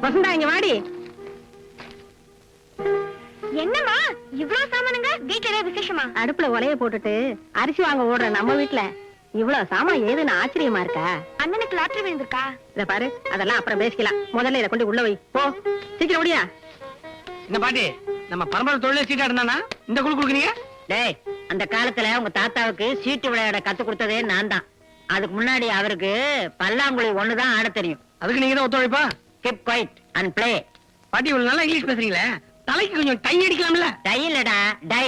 வசந்தா இங்க வாடி. என்னம்மா இவ்ளோ சாமானுங்க? வீட்ல ஏதாவது விசேஷமா? அடுப்புல உலைய போட்டுட்டு அரிசி வாங்க ஓடுற நம்ம வீட்டுல இவ்வளவு சாமான் ஏதுன்னு ஆச்சரியமா இருக்கா? அண்ணனுக்கு லாட்டரி விழுந்திருக்கா? இத பாரு, அதெல்லாம் அப்புறம் பேசிக்கலாம். முதல்ல இத கொண்டு உள்ள வை. போ சீக்கிரம் ஓடியா. இந்த பாட்டி நம்ம பரம்பரை தொழில சீட்டா இருந்தானா இந்த குழு குடுக்குறீங்க? டேய், அந்த காலத்துல உங்க தாத்தாவுக்கு சீட்டு விளையாட கத்து கொடுத்ததே நான் தான். அதுக்கு முன்னாடி அவருக்கு பல்லாங்குழி ஒண்ணுதான் ஆட தெரியும். அதுக்கு நீங்க தான் ஒத்துழைப்பா? Keep quiet and play. பாட்டி இவ்வளவு நல்லா இங்கிலீஷ் பேசுறீங்களே, தலைக்கு கொஞ்சம் டை அடிக்கலாம்ல? டை இல்லடா, டை.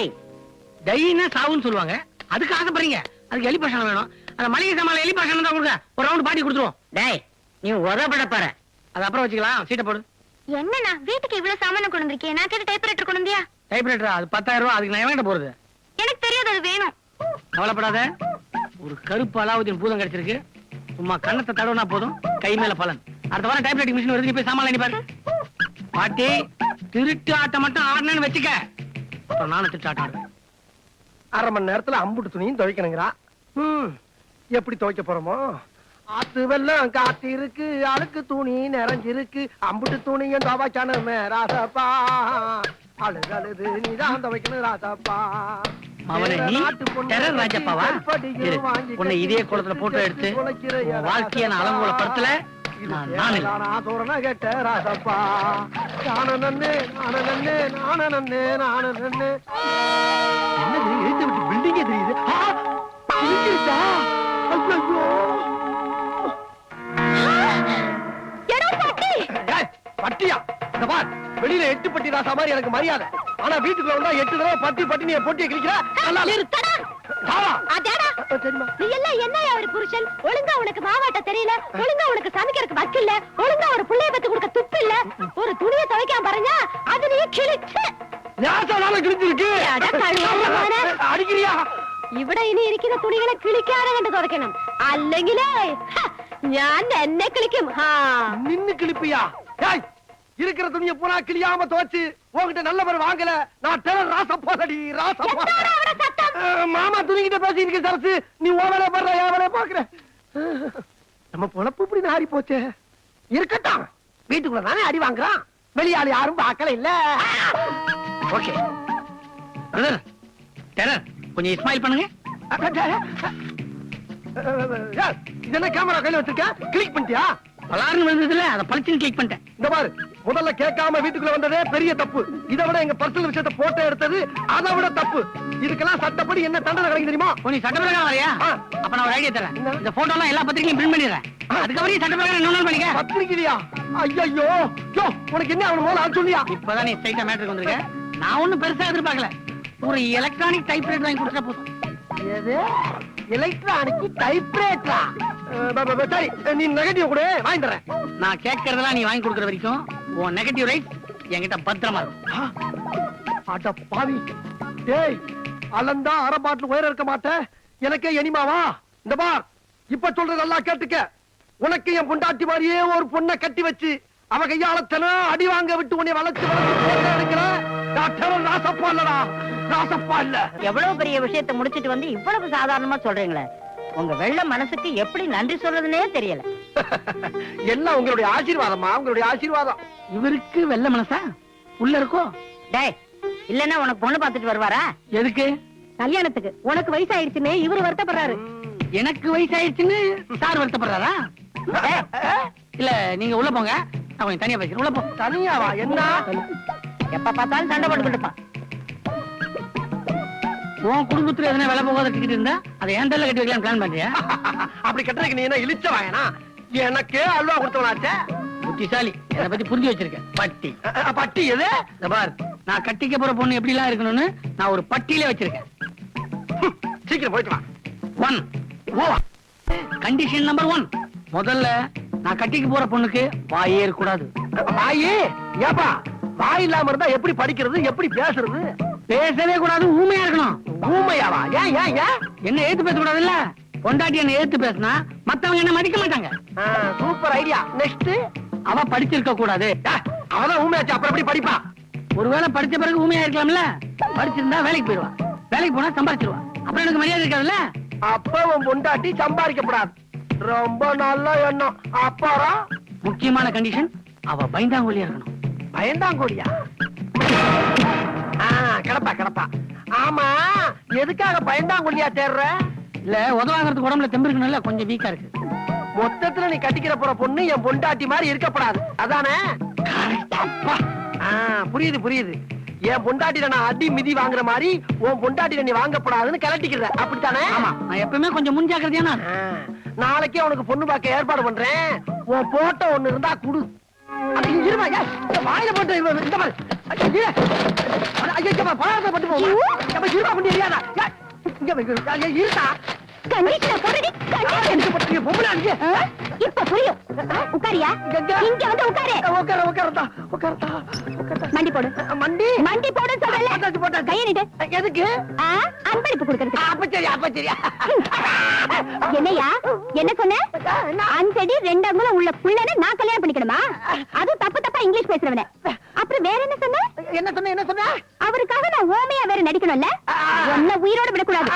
டைன்னா சாவுன்னு சொல்லுவாங்க. அதுக்கு ஆசைப்படுறீங்க. அதுக்கு எலி பாஷனம் வேணும். அந்த மளிகை சாமான் எலி பாஷனம் தான் கொடுங்க. ஒரு ரவுண்ட் பாட்டி கொடுத்துருவோம். டேய், நீ உதப்பட போற. அது அப்புறம் வச்சுக்கலாம். சீட்டை போடு. என்னண்ணா வீட்டுக்கு இவ்வளவு சாமான கொண்டு வந்திருக்கேன். நான் கேட்ட டைப்ரைட்டர் கொண்டு வந்தியா? டைப்ரைட்டரா? அது 10,000 ரூபாய். அதுக்கு நான் எவன்கிட்ட போறது? எனக்கு தெரியாது, அது வேணும். கவலைப்படாத. ஒரு கருப்பு அலாவுதீன் பூதம் கிடைச்சிருக்கு. சும்மா கண்ணத்தை தடவுனா போதும், கை மேல பலன். அடுத்த வாரம் டைப்ரைட்டிங் மிஷின் வருது. நீ போய் சாமான் எண்ணி பாரு. பாட்டி திருட்டு ஆட்டம் மட்டும் ஆடணும்னு வச்சுக்க, அப்புறம் நானும் திருட்டு ஆட்டம் ஆடுவேன். 1/2 மணி நேரத்துல அம்புட்டு துணியும் துவைக்கணுங்கிறா. எப்படி துவைக்க போறோமோ? ஆத்து வெள்ளம் காத்து இருக்கு, அழுக்கு துணி நிறைஞ்சிருக்கு, அம்புட்டு துணியும் துவைக்கணுமே ராசப்பா. அழுது அழுது நீதான் துவைக்கணும் ராசப்பா. மவனே, நீ டெரர் ராஜப்பாவா? இரு, உன்னை இதே குளத்துல போட்டோ எடுத்து உன் வாழ்க்கைய நான் அளவுல படுத்தல. நான் சோரனா கேட்ட ராசப்பா. நானே நானே நானே நானே. என்னது எழுத்து விட்டு பில்டிங்கே தெரியுது? புரிஞ்சிருச்சா? பட்டியா? இந்த பார், வெளியில 8 பட்டி ராசா மாதிரி எனக்கு மரியாதை. ஆனா வீட்டுக்குள்ள வந்தா 8 தடவை பட்டி பட்டி நீ போட்டியை கிழிக்கிற. நீ எல்லாம் என்னையா ஒரு புருஷன்? ஒழுங்கா உனக்கு மாவாட்ட தெரியல, ஒழுங்கா உனக்கு சமைக்கிறதுக்கு வக்கில்ல, ஒழுங்கா ஒரு புள்ளைய பத்து கொடுக்க துப்பு இல்ல. ஒரு துணியை துவைக்காம பாருங்க, அது நீ கிழிச்சு அடிக்கிறியா? ഇവിടെ ഇനി ഇരിക്കുന്ന തുണികളെ കിളിക്കാതെ കണ്ട് തുറക്കണം. അല്ലെങ്കിലേ ഞാൻ എന്നെ കിളിക്കും. நின்னு கிழிப்பியா? இருக்கிற துணியை பூரா கிளியாம துவச்சு உங்ககிட்ட நல்ல பேர் வாங்கல. நான் டெரர் ராசப்பாடி ராசப்பா. மாமா துணிகிட்ட பேசி இருக்கு சரசு. நீ ஓவல பண்ற ஏவல பாக்குற. நம்ம பொழப்பு இப்படி நாரி போச்சே. இருக்கட்டும், வீட்டுக்குள்ள தானே அடி வாங்குறான். வெளியாளி யாரும் பார்க்கல இல்ல. ஓகே டெரர், கொஞ்சம் இஸ்மாயில் பண்ணுங்க. இது என்ன கேமரா கையில வச்சிருக்க? கிளிக் பண்ணிட்டியா? பலாருன்னு வந்ததுல அதை பளிச்சுன்னு கிளிக் பண்ணிட்டேன். இந்த பாரு, முதல்ல கேட்காம வீட்டுக்குள்ள வந்ததே பெரிய தப்பு. இதை விட எங்க பர்சனல் விஷயத்தை போட்டோ எடுத்தது அதை விட தப்பு. இதுக்கெல்லாம் சட்டப்படி என்ன தண்டனை கிடைக்கும் தெரியுமா? நீ சட்டப்பிரகாரம் வரையா? அப்ப நான் ஒரு ஐடியா தரேன். இந்த போட்டோ எல்லாம் எல்லா பத்திரிகையும் பிரிண்ட் பண்ணிடுறேன். அதுக்கப்புறம் சட்டப்பிரகாரம் இன்னொரு பண்ணிக்க. பத்திரிக்கையா? ஐயோ, உனக்கு என்ன அவன் போல சொல்லியா? இப்பதான் நீ ஸ்ட்ரைட்டா மேட்டருக்கு வந்திருக்க. நான் ஒண்ணும் பெருசா எதிர்பார்க்கல. ஒரு எலக்ட்ரானிக் டைப்ரைட்டர் வாங்கி கொடுத்தா போதும். எது? எலக்ட்ரானிக் டைப்ரைட்டரா? சரி, நீ நெகட்டிவ் கூட வாங்கி தரேன். நான் கேட்கறதெல்லாம் நீ வாங்கி கொடுக்கற வரைக்கும் உன் நெகட்டிவ் ரைட் என்கிட்ட பத்திரமா இருக்கும். அட பாவி, டேய், அளந்தா அரை பாட்டில் உயரம் இருக்க மாட்டேன். எனக்கே எனிமாவா? இந்த பார், இப்ப சொல்றது நல்லா கேட்டுக்க. உனக்கு என் பொண்டாட்டி மாதிரியே ஒரு பொண்ணை கட்டி வச்சு அவ கையாளத்தன அடி வாங்க விட்டு உன்னை வளர்ச்சி இருக்கிற டாக்டர் ராசப்பா இல்லடா, ராசப்பா இல்ல. எவ்வளவு பெரிய விஷயத்தை முடிச்சிட்டு வந்து இவ்வளவு சாதாரணமா சொல்றீங்களே, உங்க வெள்ள மனசுக்கு எப்படி நன்றி சொல்றதுன்னே தெரியல. எல்லாம் உங்களுடைய ஆசீர்வாதமா, உங்களுடைய ஆசீர்வாதம். இவருக்கு வெள்ள மனசா உள்ள இருக்கோ? டேய், இல்லன்னா உனக்கு பொண்ணு பாத்துட்டு வருவாரா? எதுக்கு? கல்யாணத்துக்கு. உனக்கு வயசாயிடுச்சுன்னு இவரு வருத்தப்படுறாரு. எனக்கு வயசாயிடுச்சுன்னு சார் வருத்தப்படுறாரா? இல்ல, நீங்க உள்ள போங்க, நான் கொஞ்சம் தனியா பேசுறேன். உள்ள போ. தனியாவா? என்ன எப்ப பார்த்தாலும் சண்டை போட்டுக்கிட்டு இருப்பான். உன் குடும்பத்துல எதனா வேலை போகாத டிக்கெட் இருந்தா அதை ஏன் தள்ள கட்டி வைக்கலாம் பிளான் பண்றியா? அப்படி கட்டுறதுக்கு நீ என்ன இழிச்ச வாயனா? எனக்கே அல்வா கொடுத்தவனாச்சே. புத்திசாலி, அதை பத்தி புரிஞ்சு வச்சிருக்கேன். பட்டி பட்டி எது? இந்த பார், நான் கட்டிக்க போற பொண்ணு எப்படி எல்லாம் இருக்கணும்னு நான் ஒரு பட்டியலே வச்சிருக்கேன். சீக்கிரம் போயிட்டு வா. 1 கண்டிஷன் நம்பர் 1, முதல்ல நான் கட்டிக்க போற பொண்ணுக்கு வாயே இருக்கக்கூடாது. வாயே? ஏப்பா, வாய் இல்லாம இருந்தா எப்படி படிக்கிறது, எப்படி பேசுறது? பேசவே கூடாது, ஊமையா இருக்கணும். ஊமையாவா? ஏன் ஏன் ஏன்? என்ன ஏத்து பேச கூடாது இல்ல? பொண்டாட்டி என்ன ஏத்து பேசினா மத்தவங்க என்ன மதிக்க மாட்டாங்க. Super idea. நெக்ஸ்ட், அவ படிச்சிருக்க கூடாது. அவதான் ஊமையாச்சு, அப்புறம் எப்படி படிப்பா? ஒருவேளை படிச்ச பிறகு ஊமையா இருக்கலாம்ல. படிச்சிருந்தா வேலைக்கு போயிடுவா, வேலைக்கு போனா சம்பாதிச்சிருவா, அப்புறம் எனக்கு மரியாதை இருக்காதுல்ல. அப்ப உன் பொண்டாட்டி சம்பாதிக்கப்படாது. ரொம்ப நல்ல எண்ணம். அப்புறம் முக்கியமான கண்டிஷன், அவ பயந்தாங்கோலியா இருக்கணும். பயந்தாங்கோடியா? கிடப்பா கிடப்பா. ஆமா, எதுக்காக பயந்தாங்கோலியா தேடுற? இல்ல உதவாங்கிறதுக்கு உடம்புல தெம்பு இருக்கணும்ல, கொஞ்சம் வீக்கா இருக்கு. மொத்தத்துல நீ கட்டிக்கிற போற பொண்ணு என் பொண்டாட்டி மாதிரி இருக்கப்படாது, அதானே? அப்பா, புரியுது புரியுது. என் பொண்டாட்டில நான் அடி மிதி வாங்குற மாதிரி உன் பொண்டாட்டில நீ வாங்கப்படாதுன்னு கிளட்டிக்கிற, அப்படித்தானே? ஆமா, நான் எப்பவுமே கொஞ்சம் முன்ஜாக்கிரதையா. நாளைக்கே உனக்கு பொண்ணு பார்க்க ஏற்பாடு பண்றேன். உன் போட்டோ ஒண்ணு இருந்தா குடு. இருமா, வாயில போட்டு இந்த மாதிரி பலாரத்தை பட்டு போவோம். இருமா பண்ணி எரியாதா? இருக்கா இப்ப புரியும். உட்காரியா? இங்க வந்து உட்காரு. மண்டி போடு. மண்டி போடு சொல்லல. கையை நீட்டு. எதுக்கு? அன்பளிப்பு கொடுக்கறதுக்கு. அப்ப சரியா, அப்ப சரியா. என்னையா என்ன சொன்ன? அஞ்சடி 2 அங்குலம் உள்ள புள்ளனை நான் கல்யாணம் பண்ணிக்கணுமா? அது தப்பு தப்பா இங்கிலீஷ் பேசுறவன. அப்புறம் வேற என்ன சொன்ன? என்ன சொன்ன? அவருக்காக நான் ஓமையா வேற நடிக்கணும்ல? ஒன்ன உயிரோட விடக்கூடாது.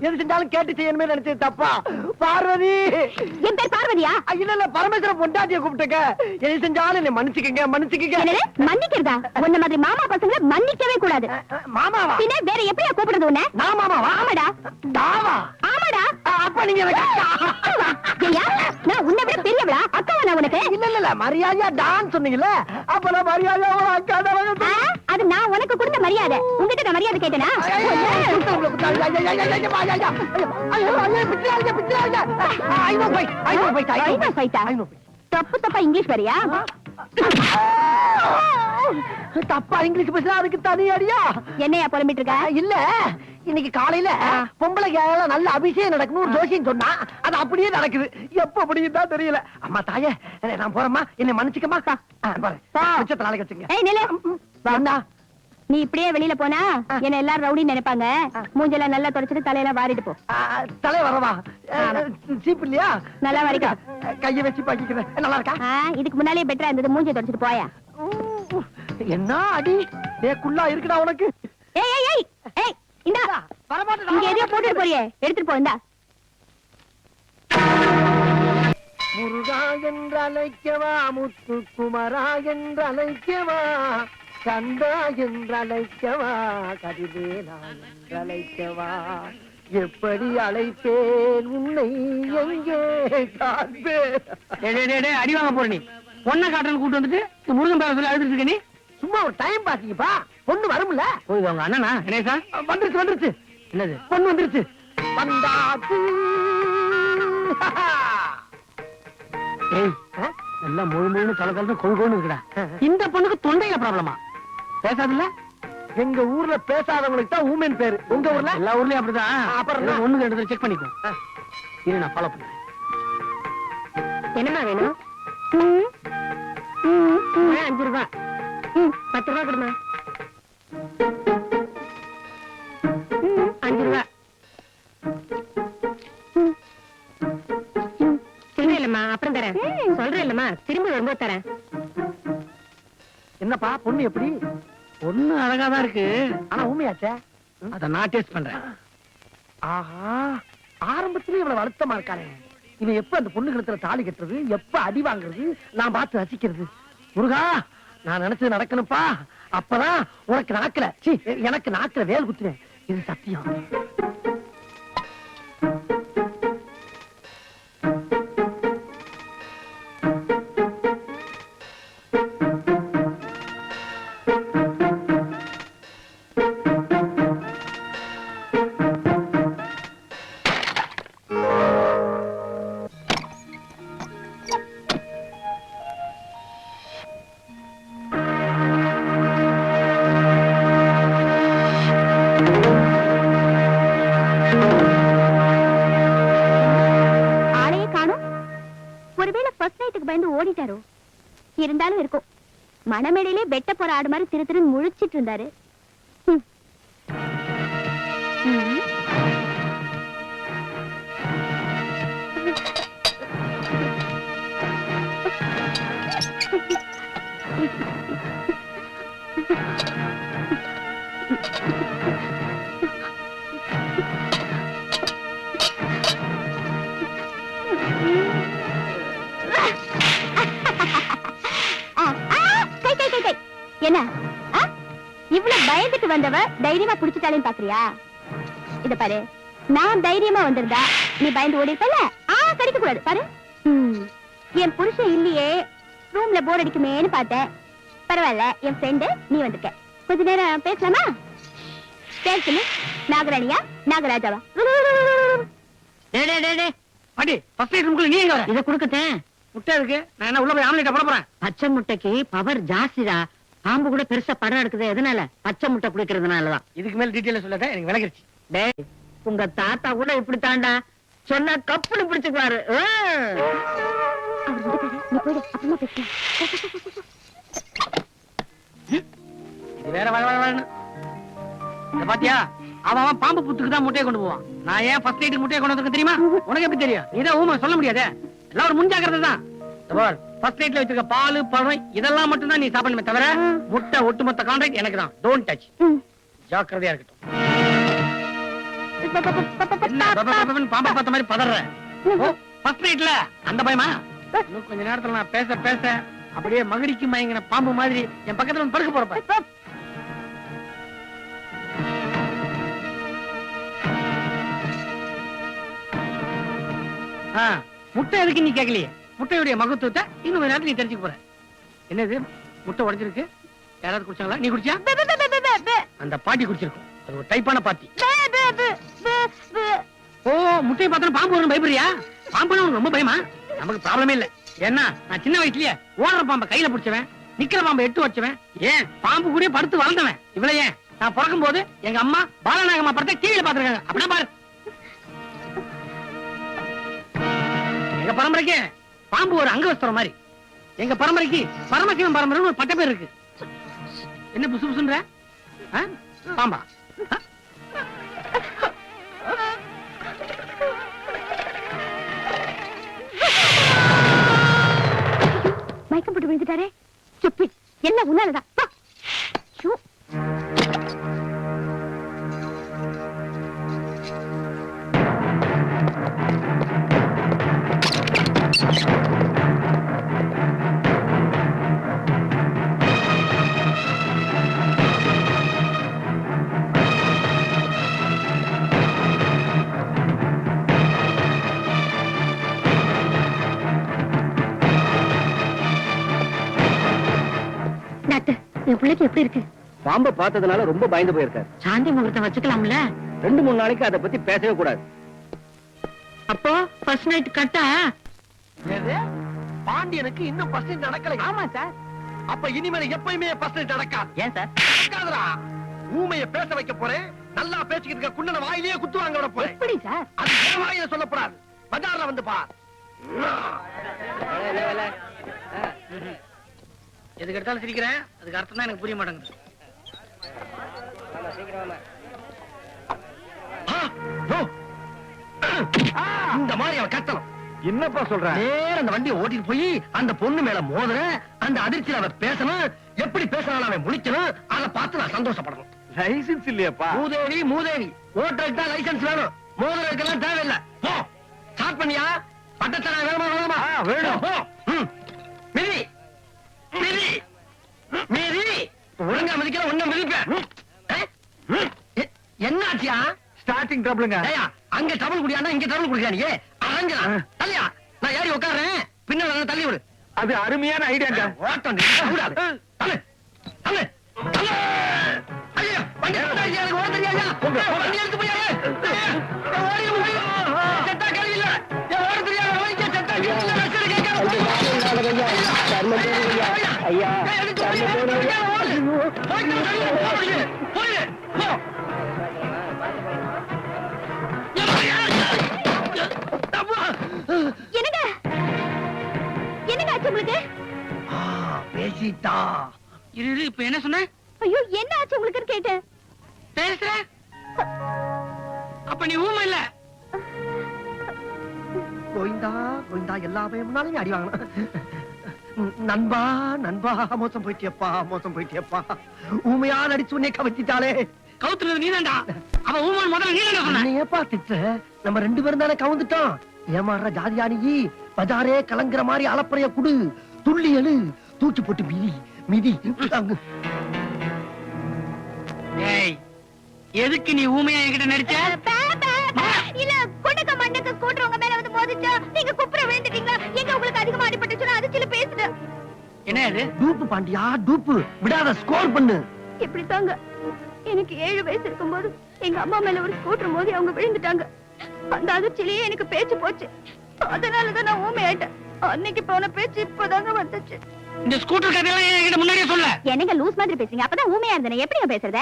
எது செஞ்சாலும் கேட்டு செய்யணுமே நினைச்சது தப்பா? பார்வதி. என் பேர் பார்வதியா? இல்ல பரமேஸ்வர பொண்டாட்டிய கூப்பிட்டுக்க. எது செஞ்சாலும் என்ன மன்னிச்சுக்கங்க, மன்னிச்சுக்கங்க. மன்னிக்கிறதா? உன்ன மாதிரி மாமா பசங்களை மன்னிக்கவே கூடாது. மாமாவா? பின்ன வேற எப்படியா கூப்பிடுறது உன்ன? நான் மாமாவா? ஆமாடா. தாவா? ஆமாடா. அப்ப நீங்க எனக்கு ஐயா, நான் உன்னை விட பெரியவளா? அக்காவா நான் உனக்கு? இல்ல மரியாதையா டான் சொன்னீங்கல்ல, அப்ப நான் மரியாதையா அக்கா தான். அது நான் உனக்கு கொடுத்த மரியாதை. உங்ககிட்ட நான் மரியாதை கேட்டேனா? தப்பு தப்பா இங்கிலீஷ் வரியா? தப்பா இங்கிலீஷ் பேசுறா அதுக்கு தனி அடியா? என்னையா புலம்பிட்டு இருக்க? இல்ல, இன்னைக்கு காலையில பொம்பளைக்கு நல்ல அபிஷேகம் நடக்கணும் ஜோசியம் சொன்னா அது அப்படியே நடக்குது. எப்ப அப்படின்னு தான் தெரியல. அம்மா தாயே, நான் போறேம்மா, என்னை மன்னிச்சுக்கமா. நாளைக்கு வச்சுங்க. நீ இப்படியே வெளியில போனா என்ன எல்லாரும் ரவுடி நினைப்பாங்க. மூஞ்செல்லாம் நல்லா தொடச்சிட்டு தலையெல்லாம் வாரிட்டு போ. தலை வரவா? சீப்பு இல்லையா? நல்லா வரைக்கும் கைய வச்சு பாக்கிக்கிறேன். நல்லா இருக்கா? இதுக்கு முன்னாலே பெட்டரா இருந்தது. மூஞ்சை தொடச்சிட்டு போயா. என்ன அடி குள்ளா இருக்குடா உனக்கு. ஏய் ஏய் ஏய் ஏய், இந்தா இங்க எதையோ போட்டுட்டு போறியே, எடுத்துட்டு போ. இந்தா. முருகா என்று அழைக்கவா, முத்துக்குமரா என்று அழைக்கவா, கந்தா என்று அழைக்கவா, கதிரேனா என்று அழைக்கவா, எப்படி அழைப்பேன் உன்னை, எங்கே காண்பேன்? அடி வாங்க போற நீ. பொண்ணை காட்டுன்னு கூட்டு வந்துட்டு முருகன் பேர சொல்லி அழுதுட்டு இருக்க நீ. சும்மா ஒரு டைம் பாத்தீங்கப்பா, பொண்ணு வரும்ல. போய் அவங்க அண்ணனா என்ன சார்? வந்துருச்சு. என்னது? பொண்ணு வந்துருச்சு. வந்தாச்சு. ஏய், நல்லா முழு கலந்து கொள்கோன்னு இருக்குடா. இந்த பொண்ணுக்கு தொண்டையில ப்ராப்ளமா? பேசாதுல்ல? எங்க ஊர்ல பேசாதவங்களுக்கு தான் ஊமென் பேரு. உங்க ஊர்ல? எல்லா ஊர்லயும் அப்படிதான். அப்புறம் ஒண்ணுக்கு 2 செக் பண்ணிக்கோ. இரு, நான் ஃபாலோ பண்றேன். என்னமா வேணும்? 5 ரூபா. 10 ரூபா கொடுமா. 5 ரூபா. சொல்றேன் இல்லம்மா, அப்புறம் தரேன். சொல்றேன் இல்லம்மா, திரும்பி வரும்போது தரேன். என்னப்பா பொண்ணு எப்படி? பொண்ணு அழகாதான் இருக்கு, ஆனா ஊமையாச்சே. அத நான் டேஸ்ட் பண்றேன். ஆஹா, ஆரம்பத்திலே இவ்வளவு வருத்தமா இருக்கானே. இவன் எப்ப அந்த பொண்ணு கழுத்துல தாலி கட்டுறது, எப்ப அடி வாங்குறது, நான் பார்த்து ரசிக்கிறது. முருகா, நான் நினைச்சது நடக்கணும்ப்பா. அப்பதான் உனக்கு நாக்கல, எனக்கு நாக்கல வேல் குத்துவேன். இது சத்தியம். இருந்தாலும் இருக்கும். மணமேடையிலே வெட்ட போற ஆடு மாதிரி திரு திரு முழிச்சிட்டு இருந்தாரு. என்ன இவ்வளவு பயந்துட்டு வந்தவ தைரியமா புடிச்சிட்டாலேன்னு பாக்குறியா? இத பாரு, நான் தைரியமா வந்திருந்தா நீ பயந்து ஓடி இருப்பல. கடிக்க கூடாது பாரு. என் புருஷன் இல்லையே, ரூம்ல போர் அடிக்குமேன்னு பார்த்தேன். பரவாயில்ல, என் ஃப்ரெண்டு நீ வந்திருக்க. கொஞ்ச நேரம் பேசலாமா? பேர் சொல்லு. நாகராணியா நாகராஜாவா? பாட்டி ஃபர்ஸ்ட் நைட் ரூமுக்குள்ள நீ எங்க வர? இத குடுக்கட்டேன். முட்டை இருக்கு, நான் என்ன உள்ள போய் ஆம்லெட் போட போறேன். பச்சை முட்டைக்கு பவர் ஜாஸ்திடா. பாம்பு கூட பெருசா படம் எடுக்குது. எதனால? பச்சை முட்டை குடிக்கிறதுனாலதான். இதுக்கு மேல டீடைலா சொல்லாத, எனக்கு விளங்கிருச்சு. டேய், உங்க தாத்தா கூட இப்படி தாண்டா சொன்னா கப்புனு பிடிச்சுக்குவாரு. நீ போயிடு, அப்புறமா பேசலாம். இது வேற வளவளன்னு. இத பாத்தியா, அவன் பாம்பு புத்துக்கு தான் முட்டையை கொண்டு போவான். நான் ஏன் ஃபர்ஸ்ட் நைட்டுக்கு முட்டையை கொண்டு வந்திருக்கேன் தெரியுமா? உனக்கு எப்படி தெரியும்? நீதான் ஊமை, சொல்ல முடியாதே. எல்லாம் ஒரு முன்ஜாக்கிரதை தான். ஃபர்ஸ்ட் நைட்ல வச்சிருக்க பால் பழம் இதெல்லாம் மட்டும் தான் நீ சாப்பிடணுமே தவிர முட்டை ஒட்டுமொத்த கான்ட்ராக்ட் எனக்கு தான். Don't touch. ஜாக்கிரதையா இருக்கட்டும். பாம்பை பார்த்த மாதிரி பதற. ஃபர்ஸ்ட் நைட்ல அந்த பயமா? இன்னும் கொஞ்ச நேரத்துல நான் பேச பேச அப்படியே மகிடிக்கு மயங்கின பாம்பு மாதிரி என் பக்கத்துல வந்து படுக்க போறப்ப. முட்டை எதுக்கு நீ கேட்கலையே? முட்டையுடைய மகத்துவத்தை இன்னும் கொஞ்ச நேரத்துல நீ தெரிஞ்சுக்க போற. என்னது முட்டை உடைஞ்சிருக்கு? யாராவது குடிச்சாங்களா? நீ குடிச்சா? அந்த பாட்டி குடிச்சிருக்கும். அது ஒரு டைப்பான பாட்டி. ஓ, முட்டையை பார்த்தா பாம்பு வரும் பயப்படுறியா? பாம்புனா உனக்கு ரொம்ப பயமா? நமக்கு ப்ராப்ளமே இல்ல. ஏன்னா நான் சின்ன வயசுலயே ஓடுற பாம்பை கையில பிடிச்சவன், நிக்கிற பாம்பை எட்டு வச்சவன், ஏன் பாம்பு கூட படுத்து வளர்ந்தவன். இவ்வளவு ஏன் நான் பிறக்கும் போது எங்க அம்மா பாலநாகம்மா படத்தை டிவியில பாத்துருக்காங்க. அப்படின்னா பாரு, எங்க பரம்பரைக்கு பாம்பு ஒரு அங்கவஸ்திரம் மாதிரி. எங்க பரம்பரைக்கு பரமசிவன் பரம்பரை ஒரு பட்ட பேர் இருக்கு. என்ன புசு புசுன்ற? பாம்பா? மயக்கம் போட்டு விழுந்துட்டாரே. சுப்பி, என்ன உன்னாலதான். என் பிள்ளைக்கு எப்படி இருக்கு? பாம்பை பார்த்ததுனால ரொம்ப பயந்து போயிருக்காரு. சாந்தி முகூர்த்தம் வச்சுக்கலாம்ல? 2-3 நாளைக்கு அதை பத்தி பேசவே கூடாது. அப்போ ஃபர்ஸ்ட் நைட் கட்டா? பாண்டியனுக்கு இன்னும் ஃபர்ஸ்ட் நைட் நடக்கல. ஆமா சார். அப்ப இனிமேல் எப்பயுமே ஃபர்ஸ்ட் நைட் நடக்காது. ஏன் சார்? நடக்காதுடா. ஊமைய பேச வைக்க போறேன். நல்லா பேசிக்கிட்டு இருக்க குண்டன வாயிலேயே குத்து வாங்க விட போறேன். எப்படி சார்? அது என் வாயில சொல்லப்படாது. பஜார்ல வந்து பார். எதுக்கு எடுத்தாலும் சிரிக்கிறேன். அதுக்கு அர்த்தம் தான் எனக்கு புரிய மாட்டேங்குது. இந்த மாதிரி அவன் கத்தணும். என்னப்பா சொல்ற? நேர அந்த வண்டியை ஓட்டிட்டு போய் அந்த பொண்ணு மேல மோதுற, அந்த அதிர்ச்சியில அவன் பேசணும். எப்படி பேசினாலும் அவன் முடிக்கணும். அதை பார்த்து நான் சந்தோஷப்படணும். லைசன்ஸ் இல்லையாப்பா? மூதேவி மூதேவி, ஓட்டருக்கு தான் லைசன்ஸ் வேணும். மோதுறதுக்கெல்லாம் தேவையில்லை. போ, ஸ்டார்ட் பண்ணியா? பட்டத்தனை வேணுமா வேணுமா? வேணும். போ. மிதி மிதி மிதி. ஒழுங்கா மதிக்கிற ஒண்ணு மிதிப்பேன். என்னாச்சியா? ஸ்டார்டிங் ட்ரபிளுங்க. அங்க டபுள் குடியானா இங்க டபுள் குடியா? நீ அரங்கா தள்ளியா? நான் ஏறி உட்கார்றேன், பின்னால தள்ளி விடு. அது அருமையான ஐடியாங்க. ஓட்டம் கூடாது. தள்ளு தள்ளு தள்ளு. ஐயோ, வண்டி எடுத்து எனக்கு ஓட தெரியாதா? வண்டி எடுத்து போய் ஓடி போய் செத்தா கேள்வி இல்ல. ஓட தெரியாத வண்டிக்கு செத்தா கேள்வி இல்ல. ஐயா என்னங்க என்னங்க ஆச்சு உங்களுக்கு? பேசிட்டா. இரு, இப்ப என்ன சொன்ன? ஐயோ, என்ன ஆச்சு உங்களுக்கு கேட்டேன். பேசுற? அப்ப நீ ஊமை இல்ல. கோயிந்தா கோயிந்தா, எல்லா பயமுனாலும் அடி வாங்கணும். நண்பா நண்பா, மோசம் போயிட்டியப்பா மோசம் போயிட்டியப்பா. ஊமையா நடிச்சு உன்னை கவச்சிட்டாலே. கவுத்துறது நீதான்டா. அவன் ஊமான் முதல்ல நீதான்டா சொன்ன. ஏப்பா திட்ட? நம்ம 2 பேரும் தானே கவுந்துட்டோம். ஏமாற ஜாதியானி பஜாரே கலங்குற மாதிரி அலப்பறைய குடு. துள்ளி எழு, தூக்கி போட்டு மிதி மிதி. ஏய் எதுக்கு நீ ஊமையா என்கிட்ட நடிச்ச? இல்ல குண்டக்க மண்டக்க ஸ்கூட்டர் உங்க மேல வந்து மோதிச்சா நீங்க குப்புற விழுந்துட்டீங்களா? எங்க உங்களுக்கு அதிகமா அடிபட்டுச்சுன்னா அது சில பேசுது. என்ன இது? டூப்பு பாண்டியா டூப்பு, விடாத ஸ்கோர் பண்ணு. எப்படி தாங்க எனக்கு 7 வயசு இருக்கும்போது எங்க அம்மா மேல ஒரு ஸ்கூட்டர் மோதி அவங்க விழுந்துட்டாங்க. அந்த அதிர்ச்சியிலேயே எனக்கு பேச்சு போச்சு. அதனாலதான் நான் ஊமையாயிட்டேன். அன்னைக்கு போன பேச்சு இப்பதாங்க வந்துச்சு. இந்த ஸ்கூட்டர் கதையெல்லாம் என்கிட்ட முன்னாடியே சொல்ல. என்னங்க லூஸ் மாதிரி பேசுறீங்க? அப்பதான் ஊமையா இருந்தேன். எப்படிங்க பேசுறத?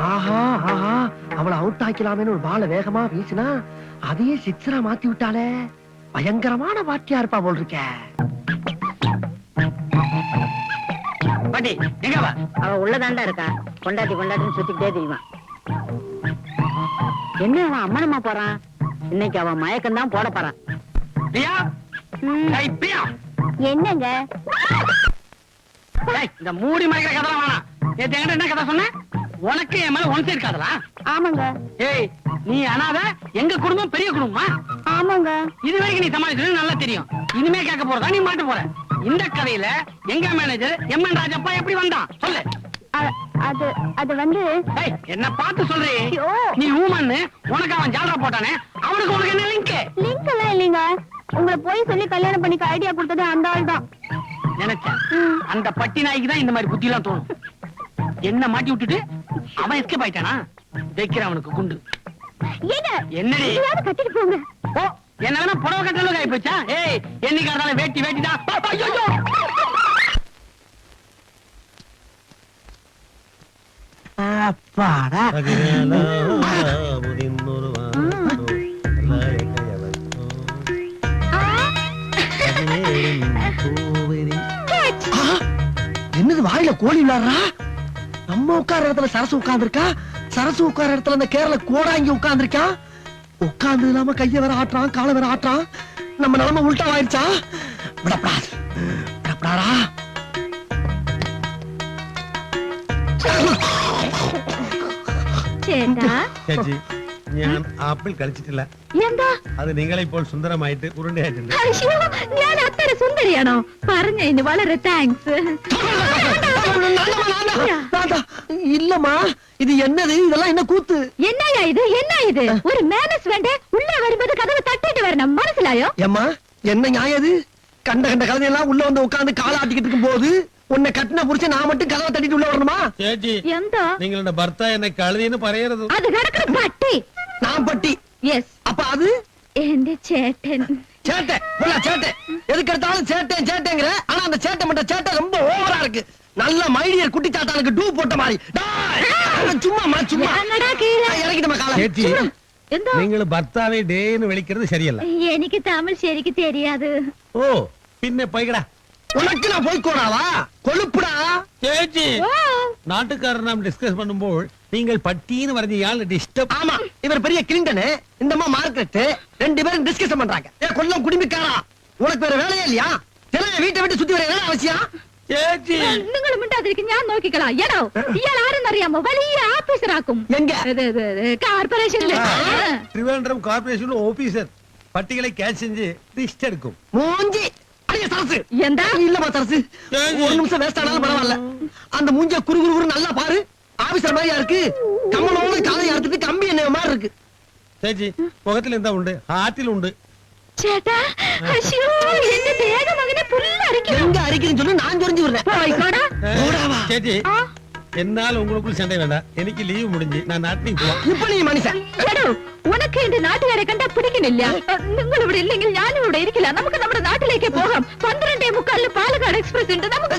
ஆஹா ஆஹா, அவளை அவுட் ஆக்கலாமேன்னு ஒரு பால வேகமா வீசினா அதையே சிக்ஸரா மாத்தி விட்டாளே. பயங்கரமான வாட்டியா இருப்பா போல் இருக்க. பாட்டி எங்க வா? அவ உள்ளதாண்டா இருக்கா. கொண்டாட்டின்னு சுத்திக்கிட்டே தெரியுமா? என்ன அவன் அம்மனமா போறான்? இன்னைக்கு அவன் மயக்கம் தான் போட போறான். பிரியா, ஏய் பிரியா. என்னங்க ஏய், இந்த மூடி மறைக்கிற கதைலாம் வேணாம். நேத்து என்கிட்ட என்ன கதை சொன்ன? உனக்கு என் மேல ஒன் சைடு காதலா? ஆமாங்க ஏய், நீ அனாதை, எங்க குடும்பம் பெரிய குடும்பமா? ஆமாங்க இது வரைக்கும் நீ சமாளிச்சது நல்லா தெரியும். இனிமே கேட்க போறதா நீ மாட்ட போற. இந்த கதையில எங்க மேனேஜர் எம்என் ராஜப்பா எப்படி வந்தான் சொல்லு. அது அது வந்து ஏய், என்ன பார்த்து சொல்றே. ஐயோ. நீ ஊமன்னு உனக்கு அவன் ஜாலரா போட்டானே, அவனுக்கு உனக்கு என்ன லிங்க்? லிங்க் எல்லாம் இல்லைங்க. உங்களை போய் சொல்லி கல்யாணம் பண்ணிக்க ஐடியா கொடுத்தது அந்த ஆள் தான். நினைச்சேன் அந்த பட்டி நாய்க்கு தான் இந்த மாதிரி புத்தி எல்லாம் தோணும். என்ன மாட்டி விட்டுட்டு அவன் எஸ்கேப் ஆயிட்டானா? வைக்கிற அவனுக்கு குண்டு. ஏங்க என்னடி? எதையாவது கட்டிட்டு போங்க. ஓ, என்ன வேணா புடவை கட்டலும் ஆகி போச்சா? ஏய், என்னைக்கு இருந்தாலும் வேட்டி தான். ஐயோ, அப்பாடா. என்னது வாயில கோழி விளையாடுறா? நம்ம உட்கார இடத்துல சரசு உட்கார்ந்துருக்கா. சரசு உட்கார இடத்துல அந்த கேரள கோடாங்கி உட்கார்ந்துருக்கா. உட்கார்ந்து இல்லாம கைய வேற ஆட்டுறான், காலை வேற ஆட்டுறான். நம்ம நிலைமை உள்டா ஆயிடுச்சா? விடப்படாது, விடப்படாரா. ചേട്ടാ ചേച്ചി ഞാൻ ആപ്പിൾ കളിച്ചിട്ടില്ല. എന്താ? അത് നിങ്ങളെപ്പോൾ സുന്ദരമായിട്ട് ഉരുണ്ടയായിട്ടുണ്ട്. അയ്യോ, ഞാൻ അത്ര സുന്ദരിയാണോ? പറഞ്ഞതിന് വളരെ താങ്ക്സ്. இல்லம்மா, இது என்னது? இதெல்லாம் என்ன கூத்து? என்னையா இது? என்ன இது? ஒரு மேனஸ் வேண்டே. உள்ள வரும்போது கதவை தட்டிட்டு வரணும். മനസ്സിലായോ? ஏம்மா, என்ன நியாயம் இது? கண்ட கண்ட கதையெல்லாம் உள்ள வந்து உட்கார்ந்து கால ஆட்டிக்கிட்டு இருக்கும் போது உன்னை கட்டின புடிச்சு நான் மட்டும் கதவை தட்டிட்டு உள்ள வரணுமா? ചേച്ചി എന്താ? നിങ്ങളുടെ ഭർത്താവ് എന്നെ കഴുതിന്ന് പറയരുത്. അത് കിടക്കണ പട്ടി. நான் பட்டி. യെസ്. அப்ப அது എന്റെ ചേട്ടൻ. சேட்டை. சேட்டை எதுக்கு எடுத்தாலும் சேட்டைங்கிற. ஆனா அந்த சேட்டை மட்டும் சேட்டை ரொம்ப ஓவரா இருக்கு. நல்ல மைடியர் குட்டி சாத்தானுக்கு டூ போட்ட மாதிரி. சும்மா ഞാനടാ കീഴെ. இறக்கிட்டமா காலை. ചേച്ചി എന്താ? നിങ്ങൾ ഭർത്താവെ ഡേന്ന് വിളിക്കുന്നത് ശരിയല്ല. എനിക്ക് തമിഴ് ശരിക്ക് தெரியாது. ഓ പിന്നെ പോയിക്കടാ. உனக்கு நான் போய்க்கோடாவா? கொழுப்புடா. ചേച്ചി நாட்டுக்காரர் நாம் டிஸ்கஸ் பண்ணும்போது நீங்கள் பட்டின்னு வரைஞ்ச யாழ் டிஸ்டர்ப். ஆமா, இவர் பெரிய கிளிண்டனு, இந்தம்மா மார்க்கெட், ரெண்டு பேரும் டிஸ்கஷன் பண்றாங்க. கொல்லம் குடிமிக்காரா, உனக்கு வேற வேலையே இல்லையா? வீட்டை விட்டு சுத்தி வர என்ன அவசியம்? ചേച്ചി നിങ്ങൾ മിണ്ടാതിരിക്കും, ഞാൻ നോക്കിക്കളാം. എടോ, ഇയാൾ ആരെന്നറിയാമോ? വലിയ ഓഫീസറാക്കും. எங்க? கார்பரேஷன்ல. ട്രിവാൻഡ്രം കോർപ്പറേഷൻ ഓഫീസർ പട്ടികളെ ക്യാച്ച് செஞ்சு லிஸ்ட் எடுக்கும். மூஞ்சி அடியே சரசு. എന്താ? இல்லமா சரசு, ஒரு நிமிஷம் வேஸ்ட் ஆனாலும் பரவாயில்ல. அந்த மூஞ்சிய குறு நல்லா பாரு. ஆபீசர் மாதிரியா இருக்கு. கம்மலோட காலை அறுத்துட்டு கம்பி என்ன மாதிரி இருக்கு. ചേച്ചി മുഖത്തിൽ എന്താ ഉണ്ട്? ഹാർട്ടിലുണ്ട്. ചേട്ടാ, അയ്യോ, എന്റെ ദേഹം അങ്ങനെ പുല്ലരിക്കുന്നു. எங்க அரிக்குதுன்னு சொல்லி நான் சொரிஞ்சு விடுறேன். പോയിക്കോടാ. ஓடாவா? ചേച്ചി എന്നാൽ உங்களுக்குள் சண்டை வேண்டாம். எனக்கு லீவ் முடிஞ்சு நான் നാട്ടിലേക്ക് പോവാം. இப்ப நீ மனுஷன். എടോ, ഉനക്ക് എന്റെ നാട്ടുകാരെ കണ്ടാ പിടിക്കുന്നില്ല. നിങ്ങൾ ഇവിടെ ഇല്ലെങ്കിൽ ഞാനും ഇവിടെ ഇരിക്കില്ല. നമുക്ക് നമ്മുടെ നാട്ടിലേക്ക് പോകാം. 12:45 പാലക്കാട് എക്സ്പ്രസ് ഉണ്ട്. നമുക്ക്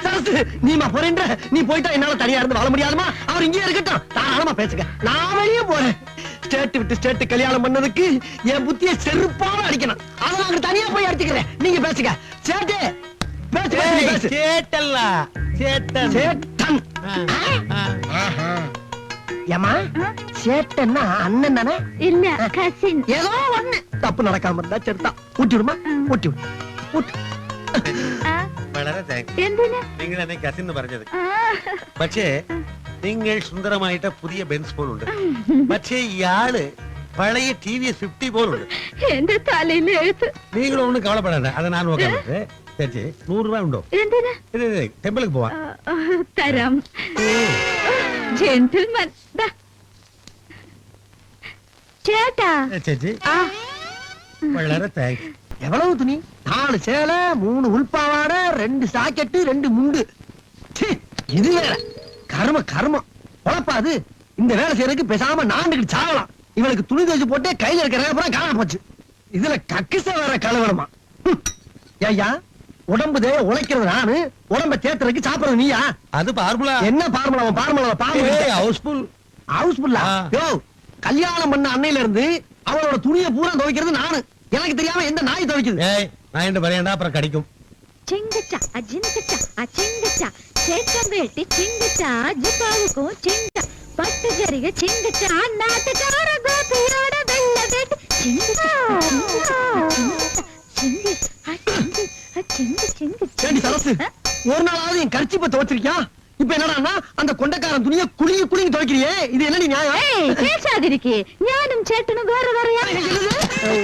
சரசு, நீமா போறேன்ற. நீ போயிட்டா என்னால தனியா இருந்து வாழ முடியாதுமா? அவர் இங்கே இருக்கட்டும், தாராளமா பேசுங்க. நான் வெளியே போறேன். ஸ்டேட் விட்டு ஸ்டேட் கல்யாணம் பண்ணதுக்கு என் புத்திய செருப்பால அடிக்கணும். அதை நான் தனியா போய் அடிச்சுக்கிறேன். நீங்க பேசுங்க. சேட்டு பேசு. ചേട്ടല്ല ചേട്ടൻ. சேட்டன். ஏமா, சேட்டன்னா அண்ணன் தானே? ഇല്ല, കസിൻ. ஏதோ ஒண்ணு தப்பு நடக்காம இருந்தா செருத்தா. ஊட்டி விடுமா? ஊட்டி விடு. ஊட்டு. വളരെ താങ്ക്സ്. എന്തിന്? നിങ്ങൾ എന്നെ കസിൻ എന്ന് പറഞ്ഞത്. ആ, പക്ഷേ നിങ്ങൾ സുന്ദരമായിട്ട് പുതിയ ബെൻസ് പോലുണ്ട്. പക്ഷേ ഇയാള് പഴയ TVS 50 പോലുണ്ട്. എന്റെ തലയിൽ എഴുത്ത്. നിങ്ങൾ ഒന്നും കവലപ്പെടണ്ട, അത് ഞാൻ നോക്കാൻ പറ്റേ. ചേച്ചി 100 രൂപ ഉണ്ടോ? എന്തിന്? ഇത് ടെമ്പിളിൽ പോവാ. തരാം. ജെന്റിൽമാൻ. ചേട്ടാ. ചേച്ചി വളരെ താങ്ക്സ്. எவ்வளவு துணி? 4 சேலை, 3 உள்பாவாடை, 2 சாக்கெட்டு, 2 முண்டு. இது வேற கர்ம கர்மம். உழப்பாது. இந்த வேலை செய்யறதுக்கு பேசாம நாண்டுகிட்டு சாகலாம். இவளுக்கு துணி தோச்சு போட்டு கையில இருக்கிற அப்புறம் காண போச்சு. இதுல கக்கிச வேற கழுவணுமா? ஐயா, உடம்பு தேவை உழைக்கிறது நானு, உடம்ப தேத்துறதுக்கு சாப்பிடுறது நீயா? அது பார்முலா. என்ன பார்முலா? Formula house full. ஹவுஸ்ஃபுல்லா? யோ, கல்யாணம் பண்ண அன்னையில இருந்து அவளோட துணியை பூரா துவைக்கிறது நானு. எனக்கு தெரியாம எந்த நாய் துவைக்குது? ஏய், நான் என்ன பரையண்டா அப்புறம் கடிக்கும். சிங்கச்சா அஜிங்கச்சா அச்சிங்கச்சா சேட்டம் வேட்டி சிங்கச்சா ஜிபாவுக்கும் சிங்கச்சா பட்டு ஜரிக சிங்கச்சா நாட்டுக்கார கோபியோட வெள்ள வேட்டி சிங்கச்சா சிங்கு அச்சிங்கு அச்சிங்கு சிங்கச்சா. ஏண்டி சரசு, ஒரு நாளாவது என் கர்ச்சிப்பை துவைச்சிருக்கியா? இப்ப என்னடா அந்த கொண்டைக்காரன் துணியை குலுங்கி குலுங்கி துவைக்கிறியே, இது என்ன நியாயம்? ஏய், பேசாதிருக்கே. ஞானும் சேட்டனும் வேற வேறயா?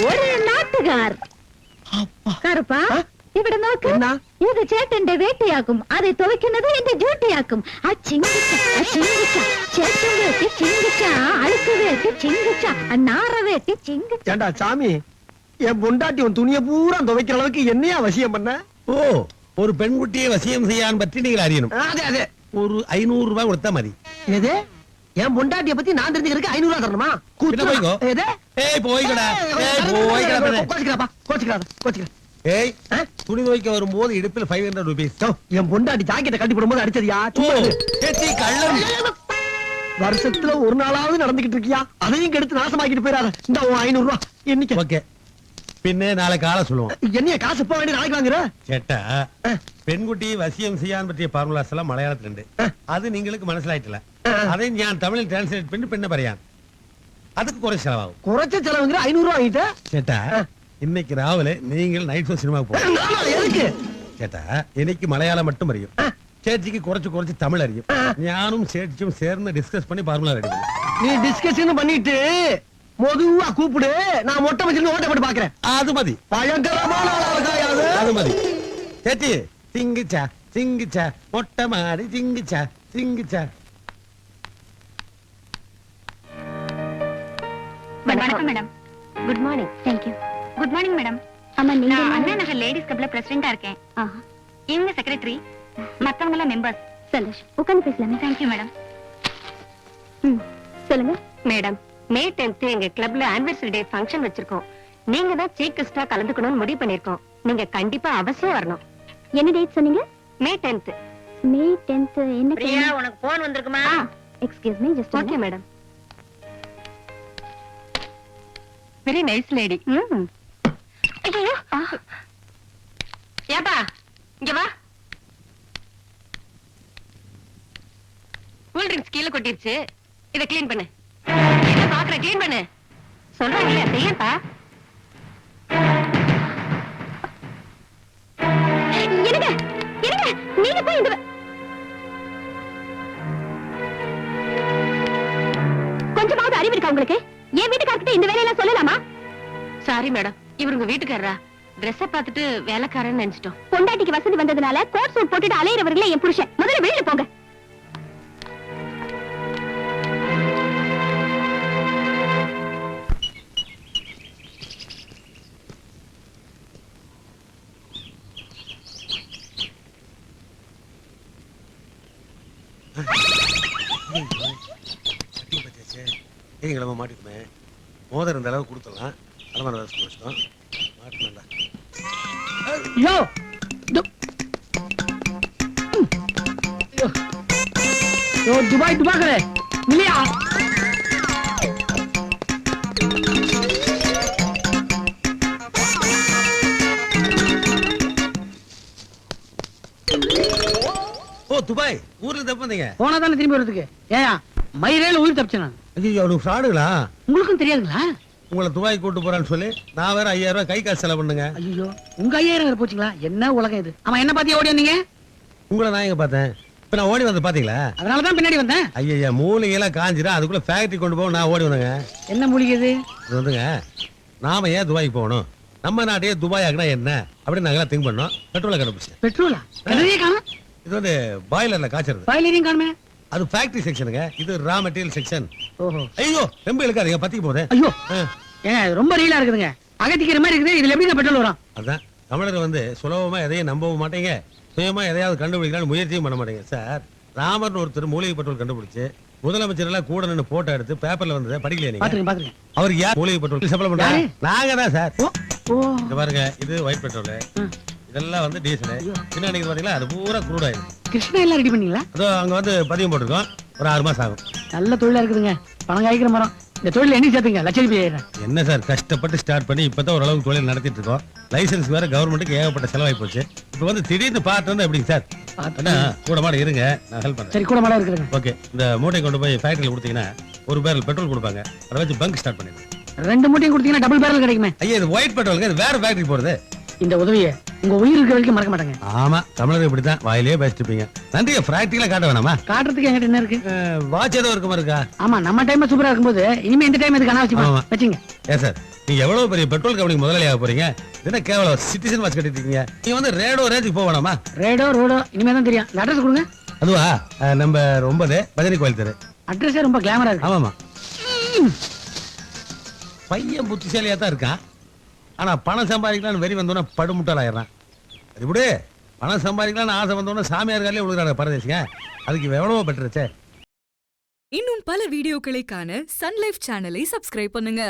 ஒரு நாட்டுகார். കറുപ്പാ, ഇവിടെ നോക്ക്. ഇത് ചേട്ടന്റെ വേട്ടയാക്കും, അത് തുവയ്ക്കുന്നത് എന്റെ ഡ്യൂട്ടിയാക്കും. ആ ചിങ്കിച്ച ചേട്ടൻ വേട്ടി ചിങ്കിച്ച അഴുക്ക് വേട്ടി ചിങ്കിച്ച നാറ വേട്ടി ചിങ്കിച്ച. ஏண்டா சாமி, என் பொண்டாட்டி உன் துணியை பூரா துவைக்கிற அளவுக்கு என்னையா வசியம் பண்ண? ஓ, ஒரு பெண்குட்டியை வசியம் செய்யான் பற்றி நீங்கள் அறியணும். அதே அதே, ஒரு 500 ரூபாய் கொடுத்தா மதி. எது? என் பொண்டாட்டிய பத்தி நான் தெரிஞ்சுக்கிறதுக்கு 500 ரூபாய் தரணுமா? போய்க்கோ. எது? ஏய் போய்க்கடா. கோச்சிக்கிறாப்பா, கோச்சிக்கிறா. ஏய், துணி துவைக்க வரும்போது இடுப்பில் 500 ரூபீஸ். என் பொண்டாட்டி ஜாக்கெட்டை கட்டி போடும்போது அடிச்சதியா? சேச்சி கள்ளம். வருஷத்துல ஒரு நாளாவது நடந்துகிட்டு இருக்கியா? அதையும் கெடுத்து நாசமாக்கிட்டு போயிடாத. இந்த 500 ரூபாய் என்னைக்கு? ஓகே, பின்னே நாளை காலை சொல்லுவோம். என்னைய காசு போக வேண்டிய நாளைக்கு வாங்குற? சேட்டா, പെൺകുട്ടി വസിയം ചെയ്യാൻ പറ്റിയ ഫോർമുലാസ് എല്ലാം മലയാളത്തിലുണ്ട്. അത് നിങ്ങൾക്ക് മനസ്സിലായിട്ടില്ല. അത് ഞാൻ തമിഴിൽ ട്രാൻസ്ലേറ്റ് பண்ணி പിന്നെ പറയാം. அதுக்கு കുറച്ച് ചെലവാകും. കുറച്ച് ചെലവുங்கிற 500 ரூபாய் வாங்கிட்ட? ചേട്ടാ, இன்னைக்கு ராவிலே நீங்கள் நைட் ஷோ சினிமாவுக்கு போகணும். எதுக்கு? ചേട്ടാ, എനിക്ക് മലയാളം மட்டும் അറിയും. ചേച്ചിക്ക് കുറച്ച് തമിഴ് അറിയും. ഞാനും ചേച്ചിയും ചേർന്ന് ഡിസ്കസ് பண்ணி ஃபார்முலா ரெடி பண்ணு. நீ டிஸ்கஷன் பண்ணிட்டு மொதுவா கூப்பிடு, நான் மொட்டை வச்சிருந்து ஓட்ட போட்டு பாக்குறேன். அது மதி. பயங்கரமான ஆளாவது. அது மதி. ചേച്ചി சிங்கிச்சா சிங்கிச்சா மொட்டை மாடி சிங்கிச்சா சிங்கிச்சா. வணக்கம் madam. Good morning. Thank you. Good morning madam. அம்மா, நீங்க? அண்ணா நகர் லேடிஸ் கிளப்ல பிரசிடென்ட்டா இருக்கேன். இவங்க செக்ரட்டரி, மத்தவங்க எல்லாம் மெம்பர்ஸ். சந்தோஷ், உட்கார்ந்து பேசலாமே. Thank you madam. சொல்லுங்க மேடம். மே 10th எங்க கிளப்ல ஆனிவர்சரி டே ஃபங்க்ஷன் வச்சிருக்கோம். நீங்க தான் சீஃப் கெஸ்டா கலந்துக்கணும்னு முடிவு பண்ணிருக்கோம். நீங்க கண்டிப்பா அவசியம் வரணும். என்ன டேட் சொன்னீங்க? மே 10th. மே 10th என்ன? பிரியா, உனக்கு போன் வந்திருக்குமா? Excuse me, just okay madam. Very nice lady. ஐயோ, ஏப்பா இங்க வா. கூல் ட்ரிங்க்ஸ் கீழே கொட்டிருச்சு, இத க்ளீன் பண்ணு. என்ன பாக்குற? க்ளீன் பண்ணு சொல்றாங்க, செய்யப்பா. என்னங்க என்னங்க, நீங்க போய் இந்த கொஞ்சமாவது அறிவு இருக்கா உங்களுக்கு? என் வீட்டுக்காரர்கிட்ட இந்த வேலையெல்லாம் சொல்லலாமா? சாரி மேடம், இவருங்க வீட்டுக்காரரா? ட்ரெஸ்ஸ பார்த்துட்டு வேலைக்காரன்னு நினைச்சிட்டோம். பொண்டாட்டிக்கு வசதி வந்ததுனால கோட் சூட் போட்டுட்டு அலையிறவர்களே என் புருஷன். முதல்ல வெளியில போங்க. கிழமை மாட்டிக்குமே. மோதிரம் இந்த அளவு கொடுத்துடலாம். அலமாரி வச்சுட்டோம். மாட்டினல துபாய் துபாக்கரே இல்லையா? ஓ, துபாய் ஊர்ல தப்பு வந்தீங்க. போனா தானே திரும்பி வரதுக்கு. ஏயா மயிரேல உயிர் தப்பிச்சனா? ஐயோ, அவனுக்கு ஃப்ராடுங்களா? உங்களுக்கும் தெரியாதுங்களா? உங்களை துபாய் கூட்டு போறான்னு சொல்லி நான் வேற 5000 ரூபாய் கை காசு செலவு பண்ணுங்க. ஐயோ, உங்க 5000 வேற போச்சுங்களா? என்ன உலகம் இது? ஆமா, என்ன பாத்தியா ஓடி வந்தீங்க? உங்களை நான் எங்க பார்த்தேன்? இப்ப நான் ஓடி வந்து பாத்தீங்களா? அதனாலதான் பின்னாடி வந்தேன். ஐயா, மூலிகை எல்லாம் காஞ்சிடும், அதுக்குள்ள ஃபேக்டரி கொண்டு போக நான் ஓடி வந்தேங்க. என்ன மூலிகை இது? இது வந்துங்க, நாம ஏன் துபாய்க்கு போகணும்? நம்ம நாட்டையே துபாய் ஆகினா என்ன அப்படின்னு நாங்களாம் திங்க் பண்ணோம். பெட்ரோலை கண்டுபிடிச்சேன். பெட்ரோலா கிணறையே காணும். இது வந்து பாய்லர்ல காய்ச்சறது. பாய்லரையும் காணுமே. அது ஃபேக்டரி செக்ஷனுங்க, இது ரா மெட்டீரியல் செக்ஷன். ஓஹோ. ஐயோ ரொம்ப இழுக்காதீங்க, பத்திக்க போதே. ஐயோ ஆ, ஏங்க இது ரொம்ப ரீலா இருக்குதுங்க. அகத்திக்கிற மாதிரி இருக்குது. இதுல எப்படிங்க பெட்ரோல் வரும்? அதான் தமிழர் வந்து சுலபமா எதையும் நம்பவும் மாட்டீங்க, சுயமா எதையாவது கண்டுபிடிக்கலாம்னு முயற்சியும் பண்ண மாட்டீங்க. சார், ராமர்னு ஒருத்தர் மூலிகை பெட்ரோல் கண்டுபிடிச்சு முதலமைச்சர் எல்லாம் கூட நின்று போட்டோ எடுத்து பேப்பர்ல வந்ததை படிக்கலையா நீங்க? பாத்துருங்க. அவருக்கு யார் மூலிகை பெட்ரோல் சப்ளை பண்றாங்க? நாங்க தான் சார். ஓ இங்க பாருங்க, இது ஒயிட் பெட்ரோல், இதெல்லாம் வந்து டீசல். பின்னாடி பாத்தீங்களா, அது பூரா க்ரூட் ஆயில். கிருஷ்ணா எல்லாம் ரெடி பண்ணீங்களா? அதோ அங்க வந்து பதியம் போட்டிருக்கோம். ஒரு 6 மாசம் ஆகும். நல்ல தொழிலா இருக்குதுங்க. பணம் காய்க்கிற மரம். இந்த தொழில் என்ன சேர்த்துங்க லட்சம் ஆயிரம். என்ன சார், கஷ்டப்பட்டு ஸ்டார்ட் பண்ணி இப்பதான் ஓரளவுக்கு தொழில் நடத்திட்டு இருக்கோம். லைசன்ஸ் வேற கவர்மெண்ட்டுக்கு ஏகப்பட்ட செலவாகி போச்சு. இப்ப வந்து திடீர்னு பார்த்து வந்து எப்படிங்க சார்? அண்ணா கூட மாட இருங்க, நான் ஹெல்ப் பண்றேன். சரி கூட மாடா இருக்குதுங்க. ஓகே, இந்த மூட்டை கொண்டு போய் ஃபேக்டரியில் கொடுத்தீங்கன்னா ஒரு பேரல் பெட்ரோல் கொடுப்பாங்க. அதை வச்சு பங்க் ஸ்டார்ட் பண்ணிடுங்க. 2 மூட்டையும் கொடுத்தீங்கன்னா டபுள் பேரல் கிடைக்குமே. ஐயா, இது ஒயிட் பெட்ரோலுங்க, இது வேற ஃபேக்டரி போறது. இந்த உதவியை உங்க உயிர் இருக்கிற வரைக்கும் மறக்க மாட்டாங்க. ஆமா, தமிழர் இப்படித்தான் வாயிலே பேசிட்டு இருப்பீங்க. நன்றியை பிராக்டிகலா காட்ட வேணாமா? காட்டுறதுக்கு என்கிட்ட என்ன இருக்கு? வாட்ச் ஏதோ இருக்குமா இருக்கா? ஆமா, நம்ம டைம் சூப்பரா இருக்கும்போது இனிமே இந்த டைம் இதுக்கு அனாவசியமா ஆமா. வச்சுங்க. ஏன் சார், நீங்க எவ்வளவு பெரிய பெட்ரோல் கம்பெனி முதலாளியாக போறீங்க, என்ன கேவலம் சிட்டிசன் வாட்ச் கட்டிட்டு இருக்கீங்க? நீங்க வந்து ரேடோ ரேஞ்சுக்கு போக வேணாமா? ரேடோ ரோடோ இனிமே தான் தெரியும். அட்ரஸ் கொடுங்க. அதுவா, நம்பர் 9 பஜனை கோயில் தெரு. அட்ரஸே ரொம்ப கிளாமரா இருக்கு. ஆமாமா. பையன் புத்திசாலியா தான் இருக்கான், ஆனா பணம் சம்பாதிக்கலாம்னு வெறி வந்தோன்னா படுமுட்டால் ஆயிடுறான். அது இப்படி பணம் சம்பாதிக்கலாம்னு ஆசை வந்தோன்னா சாமியார் காலையே விழுகிறாங்க பரதேசிங்க. அதுக்கு எவ்வளவோ பெட்டர். இன்னும் பல வீடியோக்களை காண சன் லைஃப் சேனலை சப்ஸ்கிரைப் பண்ணுங்க.